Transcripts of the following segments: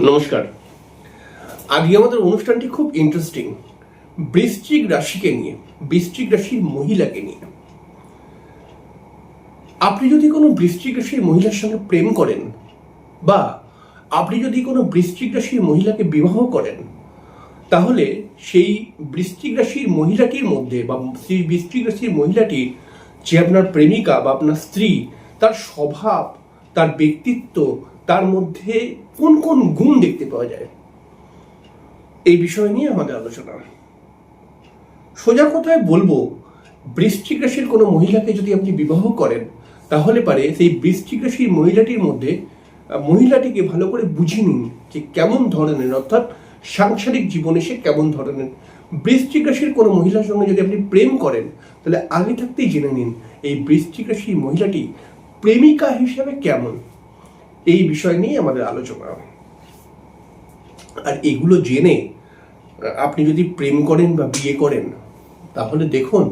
নমস্কার। আজকে আমাদের অনুষ্ঠানটি খুব ইন্টারেস্টিং, বৃশ্চিক রাশিকে নিয়ে, বৃশ্চিক রাশির মহিলাকে নিয়ে। আপনি যদি কোনো বৃশ্চিক রাশির মহিলার সঙ্গে প্রেম করেন বা আপনি যদি কোনো বৃশ্চিক রাশির মহিলাকে বিবাহ করেন, তাহলে সেই বৃশ্চিক রাশির মহিলাটির মধ্যে বা সেই বৃশ্চিক রাশির মহিলাটির যে আপনার প্রেমিকা বা আপনার স্ত্রী, তার স্বভাব, তার ব্যক্তিত্ব, তার মধ্যে কোন কোন গুণ দেখতে পাওয়া যায়, এই বিষয় নিয়ে আমাদের আলোচনা। সোজা কথায় বলবো, বৃশ্চিক রাশির কোনো মহিলাকে যদি আপনি বিবাহ করেন, তাহলে পারে সেই বৃশ্চিক রাশির মহিলাটিকে ভালো করে বুঝে নিন যে কেমন ধরনের, অর্থাৎ সাংসারিক জীবনে সে কেমন ধরনের। বৃশ্চিক রাশির কোনো মহিলার সঙ্গে যদি আপনি প্রেম করেন, তাহলে আগে থাকতেই জেনে নিন এই বৃশ্চিক রাশির মহিলাটি প্রেমিকা হিসেবে কেমন। এই বিষয় নিয়ে আমাদের আলোচনা। আর এগুলো জেনে আপনি যদি প্রেম করেন বা বিয়ে করেন, তাহলে দেখুন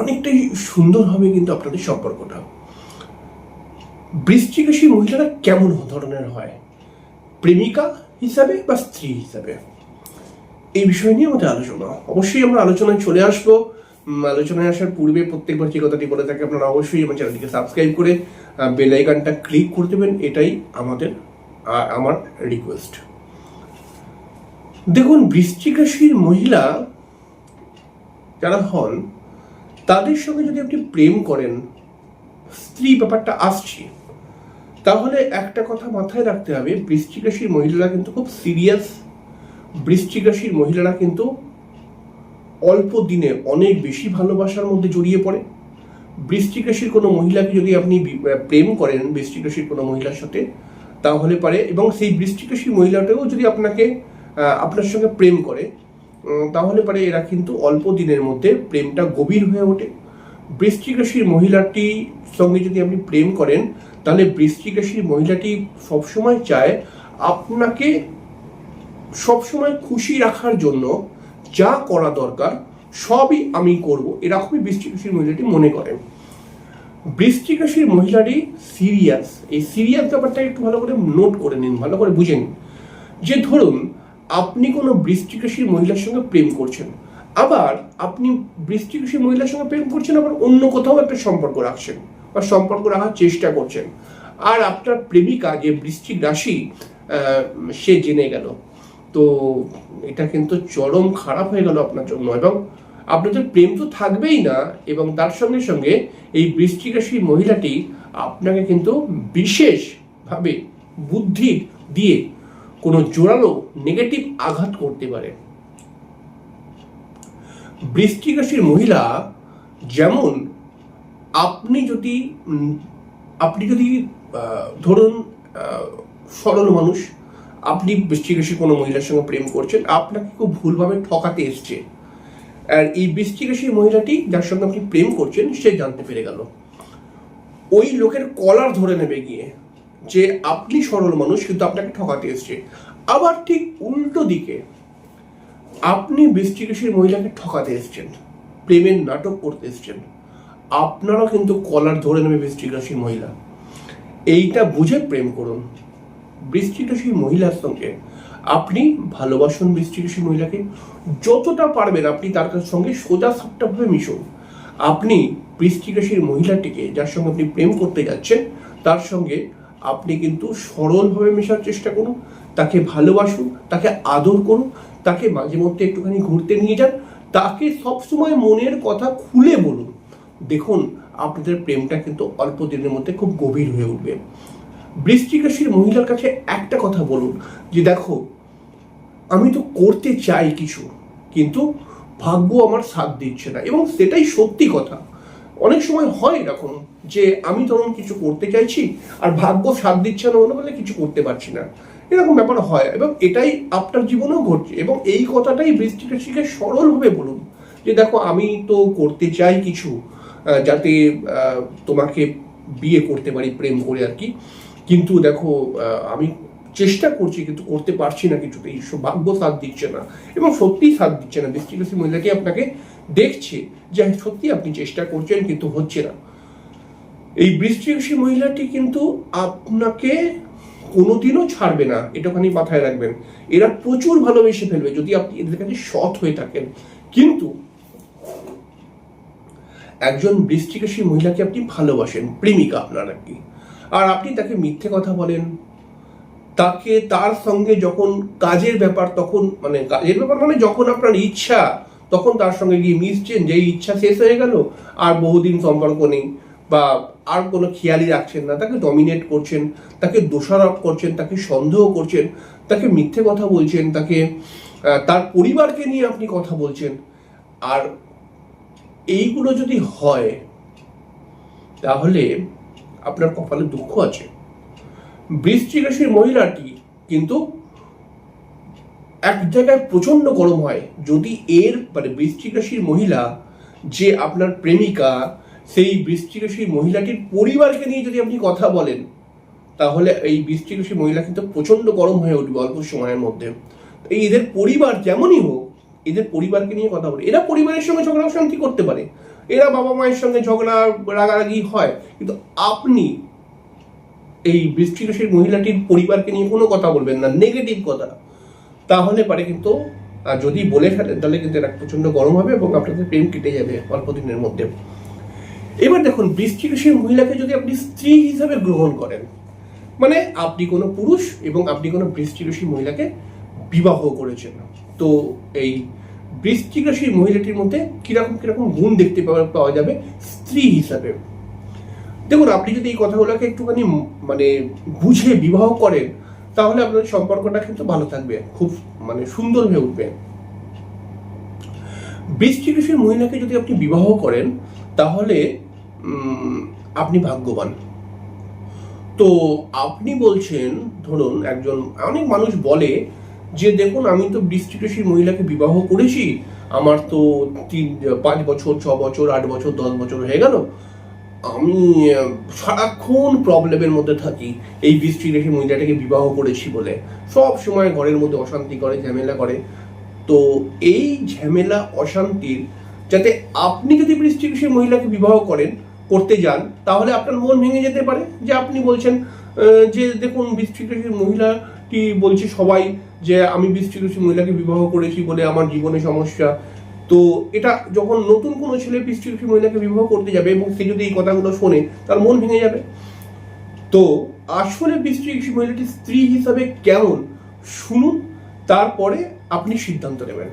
অনেকটাই সুন্দর হবে কিন্তু আপনাদের সম্পর্কটা। বৃশ্চিক রাশির মহিলারা কেমন ধরনের হয় প্রেমিকা হিসাবে বা স্ত্রী হিসাবে, এই বিষয় নিয়ে আমাদের আলোচনা। অবশ্যই আমরা আলোচনায় চলে আসবো। আলোচনায় আসার পূর্বে প্রত্যেকবার যে কথাটি বলে থাকে, আপনারা অবশ্যই আমার চ্যানেলটিকে সাবস্ক্রাইব করে বেল আইকনটা ক্লিক করে দেবেন, এটাই আমার রিকোয়েস্ট। দেখুন, বৃশ্চিক রাশির মহিলা যারা হন, তাদের সঙ্গে যদি আপনি প্রেম করেন, স্ত্রী ব্যাপারটা আসছে, তাহলে একটা কথা মাথায় রাখতে হবে, বৃশ্চিক রাশির মহিলারা কিন্তু খুব সিরিয়াস। বৃশ্চিক রাশির মহিলারা কিন্তু অল্প দিনে অনেক বেশি ভালোবাসার মধ্যে জড়িয়ে পড়ে। বৃশ্চিক রাশির কোনো মহিলাকে যদি আপনি প্রেম করেন, বৃশ্চিক রাশির কোনো মহিলার সাথে, তাহলে পারে, এবং সেই বৃশ্চিক রাশির মহিলাটাও যদি আপনার সঙ্গে প্রেম করে, তাহলে পারে এরা কিন্তু অল্প দিনের মধ্যে প্রেমটা গভীর হয়ে ওঠে। বৃশ্চিক রাশির মহিলাটির সঙ্গে যদি আপনি প্রেম করেন, তাহলে বৃশ্চিক রাশির মহিলাটি সবসময় চায় আপনাকে সবসময় খুশি রাখার জন্য যা করা দরকার সবই আমি করব, এরকমই বৃশ্চিক রাশির মহিলাটি মনে করেন। বৃশ্চিক রাশির মহিলাটি সিরিয়াস। এই সিরিয়াস ব্যাপারটা একটু ভালো করে নোট করে নিন, ভালো করে বুঝে নিন। যে ধরুন, আপনি কোনো বৃশ্চিক রাশির মহিলার সঙ্গে প্রেম করছেন, আবার আপনি বৃশ্চিক রাশির মহিলার সঙ্গে প্রেম করছেন, আবার অন্য কোথাও একটা সম্পর্ক রাখছেন বা সম্পর্ক রাখার চেষ্টা করছেন, আর আপনার প্রেমিকা যে বৃশ্চিক রাশি সে জেনে গেল, তো এটা কিন্তু চরম খারাপ হয়ে গেল আপনার জন্য, এবং আপনাদের প্রেম তো থাকবেই না, এবং তার সঙ্গে সঙ্গে এই বৃশ্চিক রাশির মহিলাটি আপনাকে কিন্তু বিশেষভাবে বুদ্ধি দিয়ে কোনো জোরালো নেগেটিভ আঘাত করতে পারে। বৃশ্চিক রাশির মহিলা যেমন, আপনি যদি ধরুন সরল মানুষ, আপনি বৃশ্চিক রাশির কোনো মহিলার সঙ্গে প্রেম করছেন, আপনাকে খুব ভুলভাবে ঠকাতে এসছে, আর এই বৃশ্চিক রাশির মহিলাটি যার সঙ্গে আপনি প্রেম করছেন সে জানতে পেরে গেল, ওই লোকের কলার ধরে নেবে গিয়ে যে আপনি সরল মানুষ কিন্তু আপনাকে ঠকাতে এসছে। আবার ঠিক উল্টো দিকে, আপনি বৃশ্চিক রাশির মহিলাকে ঠকাতে এসছেন, প্রেমের নাটক করতে এসছেন, আপনারও কিন্তু কলার ধরে নেবে বৃশ্চিক রাশির মহিলা। এইটা বুঝে প্রেম করুন। বৃশ্চিক রাশির মহিলার সঙ্গে আপনি ভালোবাসুন, বৃশ্চিক রাশির মহিলাকে যতটা পারবেন আপনি তার সঙ্গে সোজা সাপটাভাবে মিশুন। আপনি বৃশ্চিক রাশির মহিলাটিকে, যার সঙ্গে আপনি প্রেম করতে যাচ্ছেন, তার সঙ্গে আপনি কিন্তু সরলভাবে মেশার চেষ্টা করুন, তাকে ভালোবাসুন, তাকে আদর করুন, তাকে মাঝে মধ্যে একটুখানি ঘুরতে নিয়ে যান, তাকে সবসময় মনের কথা খুলে বলুন। দেখুন, আপনাদের প্রেমটা কিন্তু অল্প দিনের মধ্যে খুব গভীর হয়ে উঠবে। বৃশ্চিক রাশির মহিলার কাছে একটা কথা বলুন যে, দেখো, আমি তো করতে চাই কিছু, কিন্তু ভাগ্য আমার সাথ দিচ্ছে না, এবং সেটাই সত্যি কথা। অনেক সময় হয় এরকম যে আমি তখন কিছু করতে চাইছি আর ভাগ্য সাথ দিচ্ছে না বলে কিছু করতে পারছি না, এরকম ব্যাপার হয়, এবং এটাই আপনার জীবনেও ঘটছে। এবং এই কথাটাই বৃশ্চিক রাশিকে সরলভাবে বলুন যে, দেখো, আমি তো করতে চাই কিছু, যাতে তোমাকে বিয়ে করতে পারি প্রেম করে আর কি, কিন্তু দেখো, আমি চেষ্টা করছি কিন্তু করতে পারছি না, কিছুতেই ভাগ্য সাথ দিচ্ছে না, এবং সত্যিই সাথ দিচ্ছে না। বৃশ্চিক রাশির মহিলাটি আপনাকে দেখছে যে সত্যি আপনি চেষ্টা করছেন কিন্তু হচ্ছে না। এই বৃশ্চিক রাশির মহিলাটি কিন্তু আপনাকে কোনোদিনও ছাড়বে না, এটাখানি মাথায় রাখবেন। এরা প্রচুর ভালোবেসে ফেলবে যদি আপনি এদের কাছে সৎ হয়ে থাকেন। কিন্তু একজন বৃশ্চিক রাশির মহিলাকে আপনি ভালোবাসেন, প্রেমিকা আপনার আর কি, আর আপনি তাকে মিথ্যে কথা বলেন, তাকে তার সঙ্গে যখন কাজের ব্যাপার, তখন মানে কাজের ব্যাপার মানে যখন আপনার ইচ্ছা তখন তার সঙ্গে গিয়ে মিশছেন, যেই ইচ্ছা শেষ হয়ে গেল আর বহুদিন সম্পর্ক নেই, বা আর কোনো খেয়ালই রাখছেন না, তাকে ডমিনেট করছেন, তাকে দোষারোপ করছেন, তাকে সন্দেহ করছেন, তাকে মিথ্যে কথা বলছেন, তাকে তার পরিবারকে নিয়ে আপনি কথা বলছেন। আর এইগুলো যদি হয় তাহলে আপনার কপালে দুঃখ আছে। বৃশ্চিক রাশির মহিলাটি কিন্তু এক জায়গায় প্রচন্ড গরম হয় যদি এর মানে বৃশ্চিক রাশির মহিলা যে আপনার প্রেমিকা, সেই বৃশ্চিক রাশির মহিলাটির পরিবারকে নিয়ে যদি আপনি কথা বলেন, তাহলে এই বৃশ্চিক রাশির মহিলা কিন্তু প্রচন্ড গরম হয়ে উঠবে অল্প সময়ের মধ্যে। এই এদের পরিবার যেমনই হোক, এদের পরিবারকে নিয়ে কথা বলে, এরা পরিবারের সঙ্গে ঝগড়া শান্তি করতে পারে, এরা বাবা মায়ের সঙ্গে ঝগড়া রাগারাগি হয়, কিন্তু আপনি এই বৃশ্চিক রাশির মহিলাটির পরিবারকে নিয়ে কোনো কথা বলবেন না, নেগেটিভ কথা, তাহলে পারে কিন্তু যদি বলে ফেলেন তাহলে কিন্তু এরা প্রচন্ড গরম হবে এবং আপনাদের প্রেম কেটে যাবে অল্প দিনের মধ্যে। এবার দেখুন, বৃশ্চিক রাশির মহিলাকে যদি আপনি স্ত্রী হিসাবে গ্রহণ করেন, মানে আপনি কোনো পুরুষ এবং আপনি কোনো বৃশ্চিক রাশির মহিলাকে বিবাহ করেছেন, তো এই বৃশ্চিক রাশির মহিলাটির মধ্যে কিরকম কিরকম গুণ দেখতে পাওয়া যাবে স্ত্রী হিসাবে। দেখুন, আপনি যদি এই কথাগুলোকে একটুখানি মানে বুঝে বিবাহ করেন, তাহলে আপনাদের সম্পর্কটা কিন্তু ভালো থাকবে, খুব মানে সুন্দর হয়ে উঠবে। বৃশ্চিক রাশির মহিলাকে যদি আপনি বিবাহ করেন তাহলে আপনি ভাগ্যবান। তো আপনি বলছেন, ধরুন একজন, অনেক মানুষ বলে যে দেখুন আমি তো বৃশ্চিক রাশির মহিলাকে বিবাহ করেছি, আমার তো 5 বছর 6 বছর 8 বছর 10 বছর হয়ে গেল, আমি সারাক্ষণ প্রবলেমের মধ্যে থাকি এই বৃশ্চিক রাশির মহিলাটাকে বিবাহ করেছি বলে, সব সময় ঘরের মধ্যে অশান্তি করে, ঝামেলা করে। তো এই ঝামেলা অশান্তির যাতে আপনি যদি বৃশ্চিক রাশির মহিলাকে বিবাহ করতে যান, তাহলে আপনার মন ভেঙে যেতে পারে। যে আপনি বলছেন যে দেখুন বৃশ্চিক রাশির মহিলাটি বলছে সবাই যে আমি বৃশ্চিক রাশির মহিলাকে বিবাহ করেছি বলে আমার জীবনে সমস্যা। তো এটা যখন নতুন কোনো ছেলে বৃশ্চিক রাশির মহিলাকে বিবাহ করতে যাবে এবং সে যদি এই কথাগুলো শোনে, তার মন ভেঙে যাবে। তো আসলে বৃশ্চিক রাশির মহিলাটি স্ত্রী হিসাবে কেমন শুনুন, তারপরে আপনি সিদ্ধান্ত নেবেন।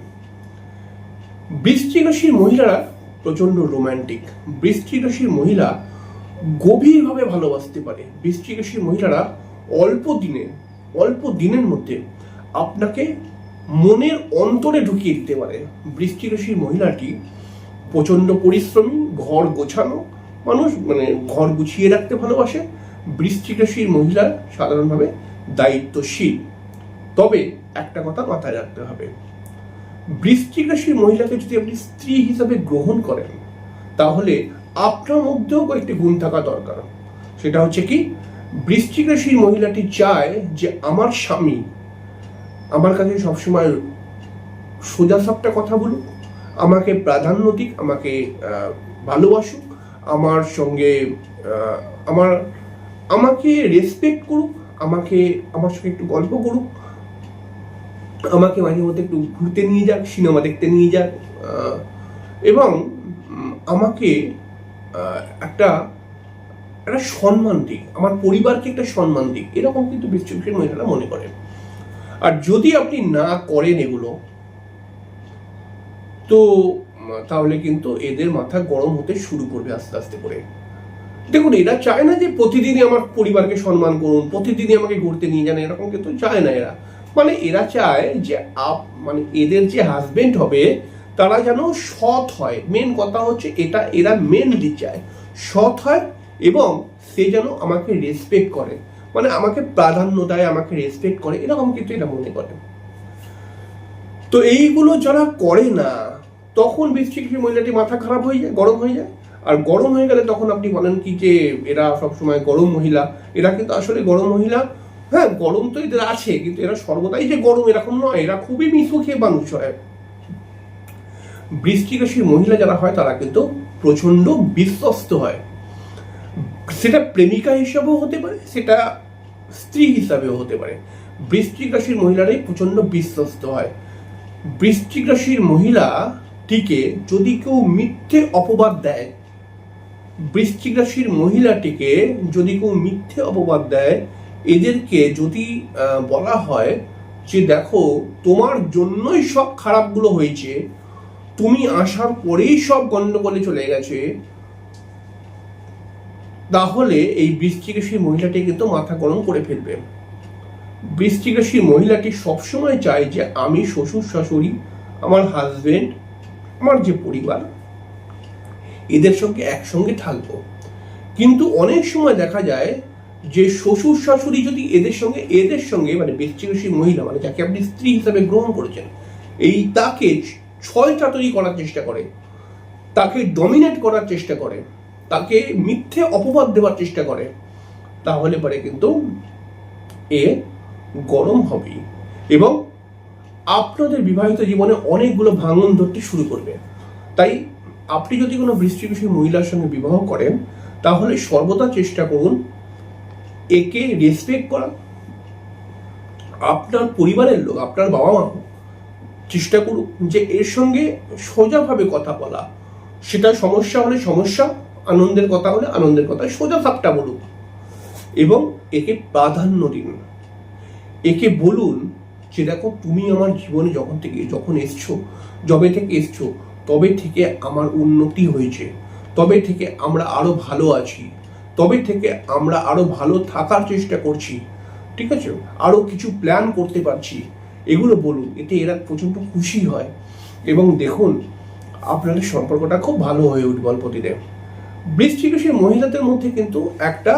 বৃশ্চিক রাশির মহিলারা প্রচন্ড রোমান্টিক। বৃশ্চিক রাশির মহিলা গভীরভাবে ভালোবাসতে পারে। বৃশ্চিক রাশির মহিলারা অল্প দিনের মধ্যে আপনাকে মনের অন্তরে ঢুকিয়ে দিতে পারে। বৃশ্চিক রাশির মহিলাটি প্রচন্ড পরিশ্রমী, ঘর গোছানো মানুষ, মানে ঘর গুছিয়ে রাখতে ভালোবাসে। বৃশ্চিক রাশির মহিলা সাধারণভাবে দায়িত্বশীল। তবে একটা কথা মাথায় রাখতে হবে, বৃশ্চিক রাশির মহিলাকে যদি আপনি স্ত্রী হিসাবে গ্রহণ করেন, তাহলে আপনার মধ্যেও কয়েকটি গুণ থাকা দরকার। সেটা হচ্ছে কি, বৃশ্চিক রাশির মহিলাটি চায় যে আমার স্বামী আমার কাছে সবসময় সোজাসাপটা কথা বলুক, আমাকে প্রাধান্য দিক, আমাকে ভালোবাসুক, আমার সঙ্গে আমাকে রেসপেক্ট করুক, আমার সঙ্গে একটু গল্প করুক, আমাকে মাঝে মধ্যে একটু ঘুরতে নিয়ে যাক, সিনেমা দেখতে নিয়ে যাক, এবং আমাকে একটা সম্মান দিক, আমার পরিবারকে একটা সম্মান দিক, এরকম কিন্তু বৃশ্চিক রাশির মহিলারা মনে করেন। আর যদি আপনি না করেন এগুলো, তো তাহলে কিন্তু এদের মাথা গরম হতে শুরু করবে আস্তে আস্তে করে। দেখুন, এরা চায় না যে প্রতিদিনই আমার পরিবারকে সম্মান করুন, প্রতিদিনই আমাকে ঘুরতে নিয়ে যান, এরকম কিন্তু চায় না এরা। মানে এরা চায় যে মানে এদের যে হাজবেন্ড হবে তারা যেন সৎ হয়। মেন কথা হচ্ছে এটা, এরা মেনলি চায় সৎ হয় এবং সে যেন আমাকে রেসপেক্ট করে, মানে আমাকে প্রাধান্য দেয়, আমাকে রেসপেক্ট করে, এরকম কিন্তু এটা মনে করে। তো এইগুলো যারা করে না, তখন বৃশ্চিক রাশির মহিলাটি মাথা খারাপ হয়ে যায়, গরম হয়ে যায়। আর গরম হয়ে গেলে তখন আপনি বলেন কি যে এরা সবসময় গরম মহিলা। এরা কিন্তু আসলে গরম মহিলা, হ্যাঁ গরম তো এদের আছে, কিন্তু এরা সর্বদাই যে গরম এরকম নয়, এরা খুবই মিশুকে মানুষ হয়। বৃশ্চিক রাশির মহিলা যারা হয় তারা কিন্তু প্রচন্ড বিশ্বস্ত হয়। সেটা প্রেমিকা হিসাবেও হতে পারে, সেটা স্ত্রী হিসাবেও হতে পারে। বৃশ্চিক রাশির মহিলারাই প্রচন্ড বিশ্বস্ত হয়। বৃশ্চিক রাশির মহিলাটিকে যদি কেউ মিথ্যে অপবাদ দেয়, বৃশ্চিক রাশির মহিলাটিকে যদি কেউ মিথ্যে অপবাদ দেয়, এদেরকে যদি বলা হয় যে দেখো তোমার জন্যই সব খারাপগুলো হয়েছে, তুমি আসার পরেই সব গন্ডগোলে চলে গেছে, তাহলে এই বৃশ্চিক রাশির মহিলাটি কিন্তু মাথা গরম করে ফেলবে। বৃশ্চিক রাশির মহিলাটি সবসময় চায় যে আমি শ্বশুর শাশুড়ি, আমার হাজবেন্ড, আমার যে পরিবার, এদের সঙ্গে একসঙ্গে থাকবো। কিন্তু অনেক সময় দেখা যায় যে শ্বশুর শাশুড়ি যদি এদের সঙ্গে মানে বৃশ্চিক রাশির মহিলা মানে যাকে আপনি স্ত্রী হিসাবে গ্রহণ করেছেন, এই তাকে ছয় চাতুরি করার চেষ্টা করে, তাকে ডমিনেট করার চেষ্টা করে, তাকে মিথ্যে অপবাদ দেওয়ার চেষ্টা করে, তাহলে পরে কিন্তু এ গরম হবে এবং আপনাদের বিবাহিত জীবনে অনেকগুলো ভাঙন ধরতে শুরু করবে। তাই আপনি যদি কোনো বৃশ্চিক রাশির মহিলার সঙ্গে বিবাহ করেন, তাহলে সর্বদা চেষ্টা করুন একে রেসপেক্ট করা। আপনার পরিবারের লোক, আপনার বাবা মা চেষ্টা করুন যে এর সঙ্গে সোজাভাবে কথা বলা, সেটা সমস্যা হলে সমস্যা, আনন্দের কথা হলে আনন্দের কথা, সোজা সাপটা বলুন এবং একে প্রাধান্য দিন। একে বলুন যে দেখো তুমি আমার জীবনে যখন এসছো, যবে থেকে এসছো, তবে থেকে আমার উন্নতি হয়েছে, তবে থেকে আমরা আরো ভালো আছি, তবে থেকে আমরা আরো ভালো থাকার চেষ্টা করছি, ঠিক আছে, আরো কিছু প্ল্যান করতে পারছি, এগুলো বলুন। এতে এরা প্রচন্ড খুশি হয় এবং দেখুন আপনাদের সম্পর্কটা খুব ভালো হয়ে উঠবে অল্পদিনে। বৃশ্চিক রাশির মহিলাদের মধ্যে কিন্তু একটা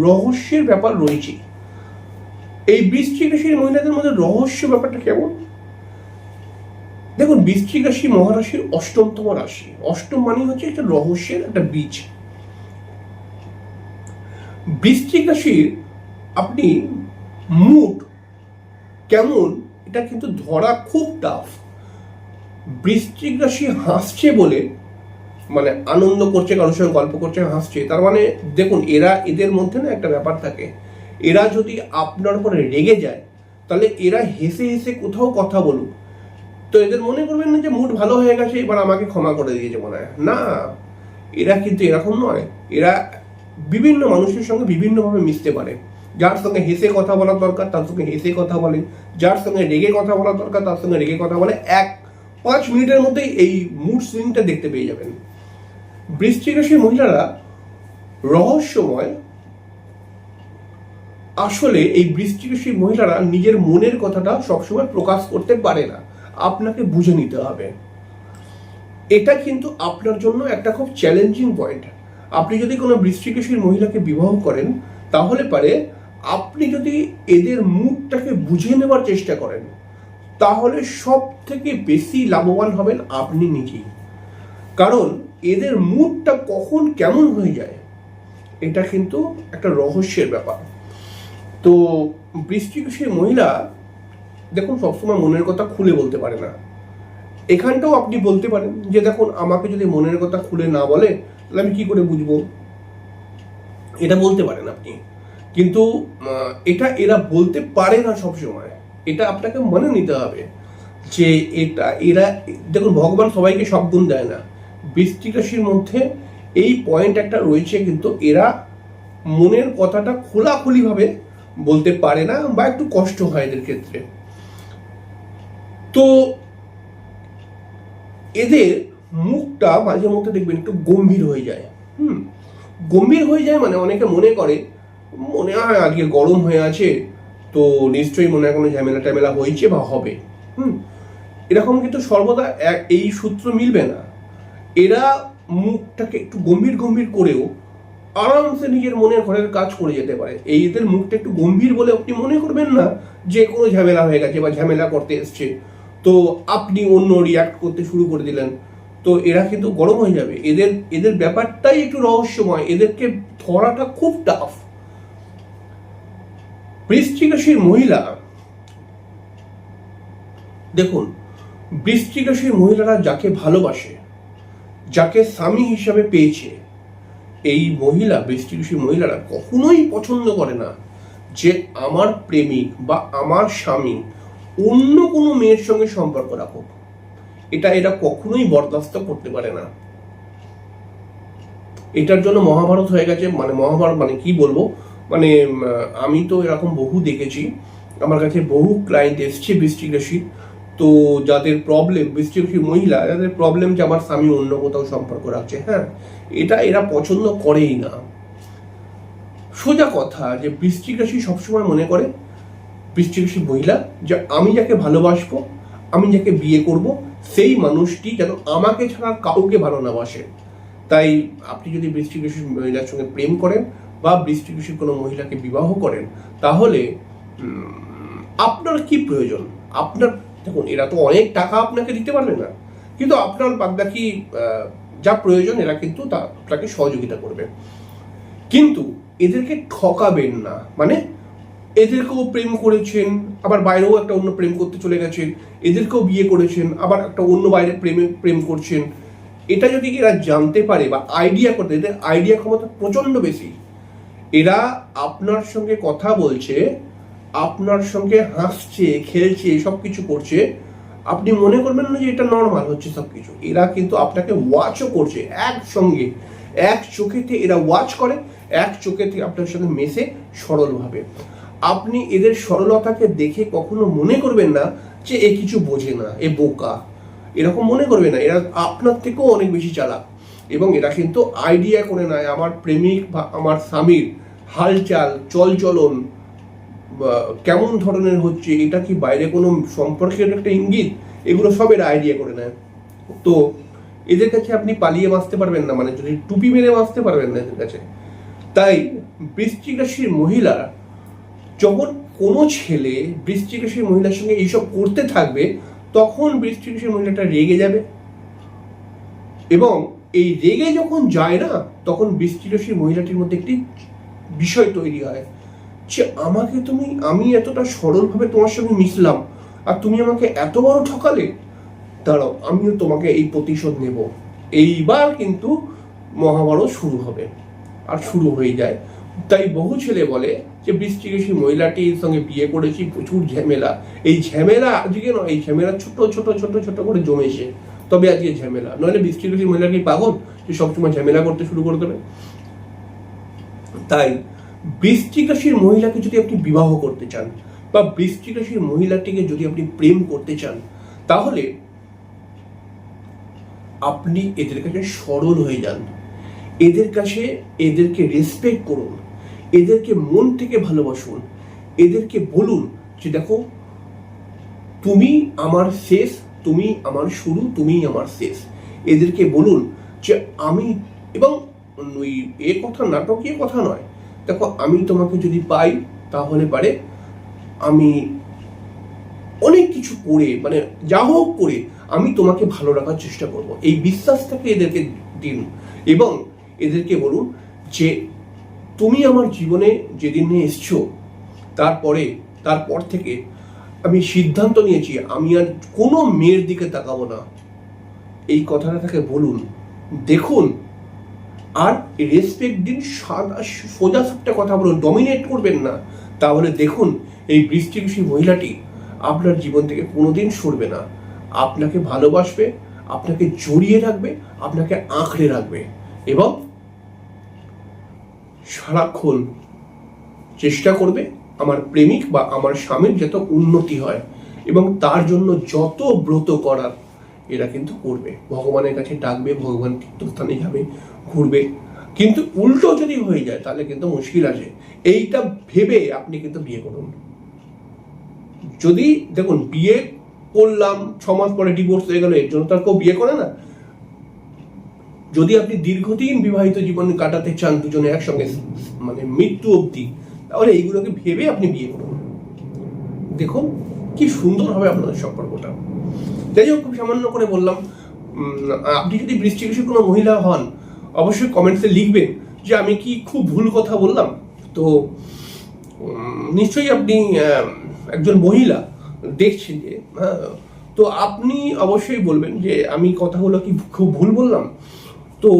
রহস্যের ব্যাপার রয়েছে। এই বৃশ্চিক রাশির মহিলাদের মধ্যে রহস্য ব্যাপারটা কেমন? দেখুন, বৃশ্চিক রাশি মহারাশির অষ্টমতম রাশি। অষ্টম মানে হচ্ছে একটা রহস্যের একটা বীজ। বৃশ্চিক রাশির আপনি মুড কেমন এটা কিন্তু ধরা খুব টাফ। বৃশ্চিক রাশি হাসছে বলে মানে আনন্দ করছে, কারোর সঙ্গে গল্প করছে, হাসছে, তার মানে দেখুন এদের মধ্যে না একটা ব্যাপার থাকে, এরা যদি আপনার উপরে রেগে যায় তাহলে এরা হেসে হেসে কোথাও কথা বলুক, তো এদের মনে করবেন না যে মুড ভালো হয়ে গেছে এবার আমাকে ক্ষমা করে দিয়েছে মনে হয় না। এরা কিন্তু এরকম নয়। এরা বিভিন্ন মানুষের সঙ্গে বিভিন্নভাবে মিশতে পারে। যার সঙ্গে হেসে কথা বলার দরকার তার সঙ্গে হেসে কথা বলে, যার সঙ্গে রেগে কথা বলার দরকার তার সঙ্গে রেগে কথা বলে। 5 মিনিটের মধ্যেই এই মুড সুইংটা দেখতে পেয়ে যাবেন। বৃশ্চিক রাশির মহিলারা রহস্যময়। আসলে এই বৃশ্চিক রাশির মহিলারা নিজের মনের কথাটা সবসময় প্রকাশ করতে পারে না, আপনাকে বুঝে নিতে হবে। এটা কিন্তু আপনার জন্য একটা খুব চ্যালেঞ্জিং পয়েন্ট। আপনি যদি কোনো বৃশ্চিক রাশির মহিলাকে বিবাহ করেন, তাহলে পারে আপনি যদি এদের মুডটাকে বুঝে নেওয়ার চেষ্টা করেন, তাহলে সব থেকে বেশি লাভবান হবেন আপনি নিজেই। কারণ এদের মুডটা কখন কেমন হয়ে যায় এটা কিন্তু একটা রহস্যের ব্যাপার। তো বৃশ্চিক রাশির মহিলা দেখুন সবসময় মনের কথা খুলে বলতে পারে না। এখানটাও আপনি বলতে পারেন যে দেখুন আমাকে যদি মনের কথা খুলে না বলে তাহলে আমি কি করে বুঝবো, এটা বলতে পারেন আপনি। কিন্তু এরা বলতে পারে না সবসময়, এটা আপনাকে মনে নিতে হবে যে এরা দেখুন ভগবান সবাইকে সব গুণ দেয় না। বৃশ্চিক রাশির মধ্যে এই পয়েন্ট একটা রয়েছে, কিন্তু এরা মনের কথাটা খোলাখুলি ভাবে বলতে পারে না বা একটু কষ্ট হয় এদের ক্ষেত্রে। তো এদের মুখটা মাঝে মধ্যে দেখবেন একটু গম্ভীর হয়ে যায়। গম্ভীর হয়ে যায় মানে অনেকে মনে হয় আজকে গরম হয়ে আছে, তো নিশ্চয়ই মনে হয় কোনো ঝামেলা টামেলা হয়েছে বা হবে। এরকম কিন্তু সর্বদা এই সূত্র মিলবে না। এরা মুখটাকে একটু গম্ভীর গম্ভীর করেও আরামসে নিজের মনের ঘরের কাজ করে যেতে পারে। এদের মুখটা একটু গম্ভীর বলে আপনি মনে করবেন না যে কোনো ঝামেলা হয়ে গেছে বা ঝামেলা করতে এসছে, তো আপনি অন্য রিয়াক্ট করতে শুরু করে দিলেন, তো এরা কিন্তু গরম হয়ে যাবে। এদের ব্যাপারটাই একটু রহস্যময়, এদেরকে ধরাটা খুব টাফ। বৃশ্চিক রাশির মহিলা দেখুন, বৃশ্চিক রাশির মহিলারা যাকে ভালোবাসে, যাকে স্বামী হিসাবে পেয়েছে, এই বৃশ্চিক রাশির মহিলারা কখনোই পছন্দ করে না যে আমার প্রেমিক বা আমার স্বামী অন্য কোনো মেয়ের সঙ্গে সম্পর্ক রাখুক, এটা এরা কখনোই বরদাস্ত করতে পারে না। এটার জন্য মহাভারত হয়ে গেছে, মানে মহাভারত মানে কি বলবো, মানে আমি তো এরকম বহু দেখেছি, আমার কাছে বহু ক্লায়েন্ট এসছে বৃশ্চিক রাশির, তো যাদের প্রবলেম, বৃশ্চিক রাশির মহিলা যাদের প্রবলেম যে আমার স্বামী অন্য কোথাও সম্পর্ক রাখছে, হ্যাঁ এটা এরা পছন্দ করেই না। সোজা কথা যে বৃশ্চিক রাশি সবসময় মনে করে, বৃশ্চিক রাশির মহিলা, যে আমি যাকে ভালোবাসবো, আমি যাকে বিয়ে করব, সেই মানুষটি যেন আমাকে ছাড়া কাউকে ভালো না বাসে। তাই আপনি যদি বৃশ্চিক রাশির মহিলার সঙ্গে প্রেম করেন বা বৃশ্চিক রাশির কোনো মহিলাকে বিবাহ করেন, তাহলে আপনার কি প্রয়োজন? আপনার দেখুন, এরা তো অনেক টাকা আপনাকে দিতে পারবে না, কিন্তু আপনার বাদবাকি যা প্রয়োজন এরা কিন্তু তাকে সহযোগিতা করবে। কিন্তু এদেরকে ঠকাবেন না, মানে এদেরকেও প্রেম করেছেন, আবার বাইরেও একটা অন্য প্রেম করতে চলে গেছেন, এদেরকেও বিয়ে করেছেন, আবার একটা অন্য বাইরে প্রেম করছেন। এটা যদি এরা জানতে পারে বা আইডিয়া করতে, এদের আইডিয়া ক্ষমতা প্রচন্ড বেশি। এরা আপনার সঙ্গে কথা বলছে, আপনার সঙ্গে হাসছে, খেলছে, সবকিছু করছে, আপনি মনে করবেন না যে এটা নর্মাল হচ্ছে সবকিছু। এরা কিন্তু আপনাকে ওয়াচও করছে একসঙ্গে, এক চোখেতে এরা ওয়াচ করে, এক চোখেতে আপনার সঙ্গে মেশে সরলভাবে। আপনি এদের সরলতাকে দেখে কখনো মনে করবেন না যে এ কিছু বোঝে না, এ বোকা, এরকম মনে করবে না। এরা আপনার থেকেও অনেক বেশি চালাক, এবং এরা কিন্তু আইডিয়া করে নেয় আমার প্রেমিক বা আমার স্বামীর হালচাল, চলচলন কেমন ধরনের হচ্ছে, এটা কি বাইরে কোনো সম্পর্কের একটা ইঙ্গিত, এগুলো সব এরা আইডিয়া করে নেয়। তো এদের কাছে আপনি পালিয়ে বাঁচতে পারবেন না, মানে যদি টুপি মেরে বাঁচতে পারবেন না এদের কাছে। তাই বৃশ্চিক রাশির মহিলা, যখন কোনো ছেলে বৃশ্চিক রাশির মহিলার সঙ্গে এইসব করতে থাকবে, তখন বৃশ্চিক রাশির মহিলাটা রেগে যাবে, এবং এই রেগে যখন যায় না, তখন বৃশ্চিক রাশির মহিলাটির মধ্যে একটি বিষয় তৈরি হয় যে আমি এতটা সরলভাবে তোমার সঙ্গে মিশলাম আর তুমি আমাকে এত বড় ঠকালে, দাঁড়াও আমিও তোমাকে এই প্রতিশোধ নেব। এইবার কিন্তু মহাভারত শুরু হবে, আর শুরু হয়ে যায়। তাই বহু ছেলে বলে যে বৃশ্চিক রাশির মহিলাটির সঙ্গে বিয়ে করেছি, প্রচুর ঝামেলা। এই ঝামেলা আজকে নয়, এই ঝামেলা ছোট ছোট ছোট ছোট করে জমেছে, তবে আজকে ঝামেলা। নইলে বৃশ্চিক রাশির মহিলা কি পাগল যে সবসময় ঝামেলা করতে শুরু করে দেবে? তাই বৃশ্চিক রাশির মহিলাকে যদি আপনি বিবাহ করতে চান বা বৃশ্চিক রাশির মহিলাটিকে যদি আপনি প্রেম করতে চান, তাহলে আপনি এদের কাছে সরল হয়ে যান, এদেরকে রেসপেক্ট করুন, এদেরকে মন থেকে ভালোবাসুন, এদেরকে বলুন যে দেখো তুমি আমার শেষ, তুমি আমার শুরু, তুমি আমার শেষ। এদেরকে বলুন যে আমি, এবং ওই এ কথা নাটকীয় কথা নয়, দেখো আমি তোমাকে যদি পাই তাহলে পারে আমি অনেক কিছু করে, মানে যা হোক করে আমি তোমাকে ভালো রাখার চেষ্টা করব। এই বিশ্বাসটাকে এদেরকে দিন, এবং এদেরকে বলুন যে তুমি আমার জীবনে যেদিন নিয়ে এসছো, তারপর থেকে আমি সিদ্ধান্ত নিয়েছি আমি আর কোনো মেয়ের দিকে তাকাবো না। এই কথাটা তাকে বলুন, দেখুন। আর রেসপেক্ট দিন, সোজা সাপটা কথা বলুন, ডমিনেট করবেন না। তাহলে দেখুন এই বৃশ্চিক রাশির মহিলাটি আপনার জীবন থেকে কোনোদিন সরবে না, আপনাকে ভালোবাসবে, আপনাকে জড়িয়ে রাখবে, আপনাকে আঁকড়ে রাখবে, এবং সারাক্ষণ চেষ্টা করবে আমার প্রেমিক বা আমার স্বামীর যত উন্নতি হয়, এবং তার জন্য যত ব্রত করার এরা কিন্তু করবে। ভগবানের কাছে ডাকবে, ভগবান তীর্থস্থানে যাবে, ঘুরবে। কিন্তু উল্টো যদি হয়ে যায় তাহলে কিন্তু মুশকিল আছে। এইটা ভেবে আপনি কিন্তু বিয়ে করুন। যদি দেখুন বিয়ে করলাম 6 মাস পরে ডিভোর্স হয়ে গেল, এর জন্য তার কেউ বিয়ে করে না। যদি আপনি দীর্ঘদিন বিবাহিত জীবন কাটাতে চান দুজনে একসঙ্গে, মানে মৃত্যু অবধি, তাহলে এইগুলোকে ভেবে আপনি বিয়ে করুন। দেখুন কি সুন্দর হবে আপনাদের সম্পর্কটা। যাই হোক, খুব সামান্য করে বললাম। আপনি যদি বৃশ্চিক রাশির কোনো মহিলা হন, অবশ্যই কমেন্টসে লিখবেন যে আমি কি খুব ভুল কথা বললাম। তো নিশ্চয়ই আপনি একজন মহিলা দেখছেন যে, তো আপনি অবশ্যই বলবেন যে আমি কথাগুলো কি খুব ভুল বললাম। তো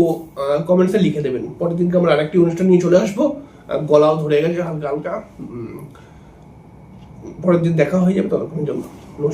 কমেন্টসে লিখে দেবেন। পরের দিনকে আমরা আরেকটি অনুষ্ঠান নিয়ে চলে আসবো। গলাও ধরে গেছে হালকা হালকা। পরের দিন দেখা হয়ে যাবে, ততক্ষণের জন্য